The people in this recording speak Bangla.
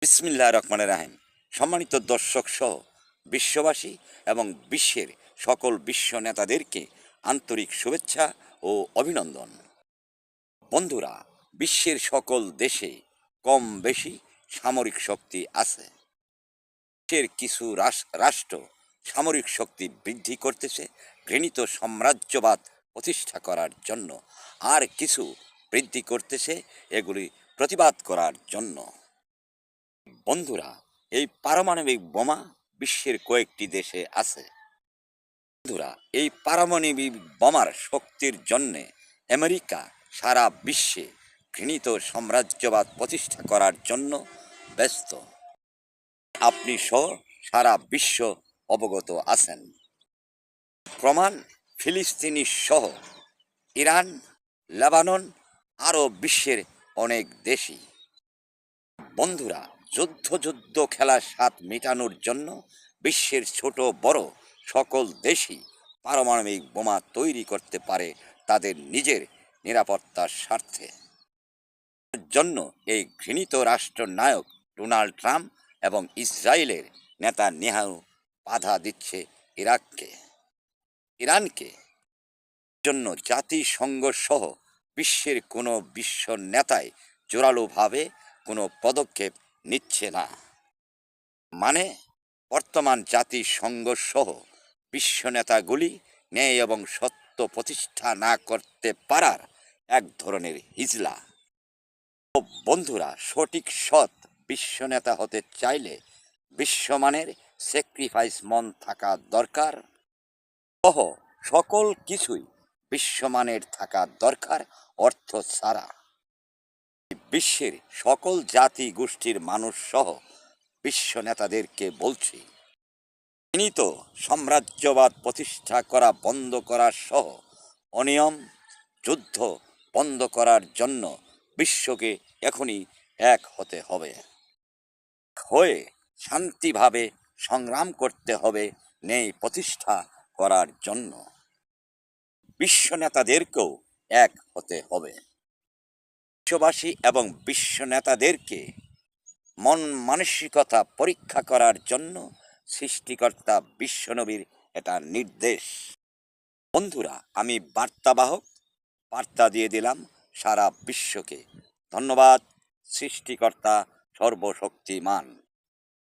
বিসমিল্লাহির রহমানির রহিম। সম্মানিত দর্শক সহ বিশ্ববাসী এবং বিশ্বের সকল বিশ্ব নেতাদেরকে আন্তরিক শুভেচ্ছা ও অভিনন্দন। বন্ধুরা, বিশ্বের সকল দেশে কম বেশি সামরিক শক্তি আছে। বিশ্বের কিছু রাষ্ট্র সামরিক শক্তি বৃদ্ধি করতেছে ঘৃণিত সাম্রাজ্যবাদ প্রতিষ্ঠা করার জন্য, আর কিছু বৃদ্ধি করতেছে এগুলি প্রতিবাদ করার জন্য। বন্ধুরা, এই পারমাণবিক বোমা বিশ্বের কয়েকটি দেশে আছে। বন্ধুরা, এই পারমাণবিক বোমার শক্তির জন্যে আমেরিকা সারা বিশ্বে ঘৃণিত সাম্রাজ্যবাদ প্রতিষ্ঠা করার জন্য ব্যস্ত। আপনি সহ সারা বিশ্ব অবগত আছেন। প্রমাণ ফিলিস্তিনি সহ ইরান, লেবানন, আরও বিশ্বের অনেক দেশই। বন্ধুরা, যুদ্ধ খেলার স্বাদ মেটানোর জন্য বিশ্বের ছোট বড় সকল দেশই পারমাণবিক বোমা তৈরি করতে পারে তাদের নিজের নিরাপত্তার স্বার্থে। জন্য এই ঘৃণিত রাষ্ট্রনায়ক ডোনাল্ড ট্রাম্প এবং ইসরায়েলের নেতানিয়াহু বাধা দিচ্ছে ইরানকে। জন্য জাতিসংঘ সহ বিশ্বের কোনো বিশ্ব নেতাই জোরালোভাবে কোনো পদক্ষেপ নিচ্ছে না। মানে, বর্তমান জাতিসংঘ সহ বিশ্ব নেতাগুলি ন্যায় এবং সত্য প্রতিষ্ঠা না করতে পারার এক ধরনের হিজলা। বন্ধুরা, সঠিক সৎ বিশ্ব নেতা হতে চাইলে বিশ্বমানের স্যাক্রিফাইস মন থাকা দরকার। সকল কিছুই বিশ্বমানের থাকা দরকার অর্থ ছাড়া। বিশ্বের সকল জাতি গোষ্ঠীর মানুষ সহ বিশ্ব নেতাদেরকে বলছি, ঘৃণিত সাম্রাজ্যবাদ প্রতিষ্ঠা করা বন্ধ করা সহ অনিয়ম যুদ্ধ বন্ধ করার জন্য বিশ্বকে এখনই এক হতে হবে। হয়ে শান্তিভাবে সংগ্রাম করতে হবে ন্যায় প্রতিষ্ঠা করার জন্য। বিশ্ব নেতাদেরকেও এক হতে হবে। বিশ্ববাসী এবং বিশ্ব নেতাদেরকে মন মানসিকতা পরীক্ষা করার জন্য সৃষ্টিকর্তা বিশ্বনবীর এটা নির্দেশ। বন্ধুরা, আমি বার্তা দিয়ে দিলাম সারা বিশ্বকে। ধন্যবাদ সৃষ্টিকর্তা সর্বশক্তিমান।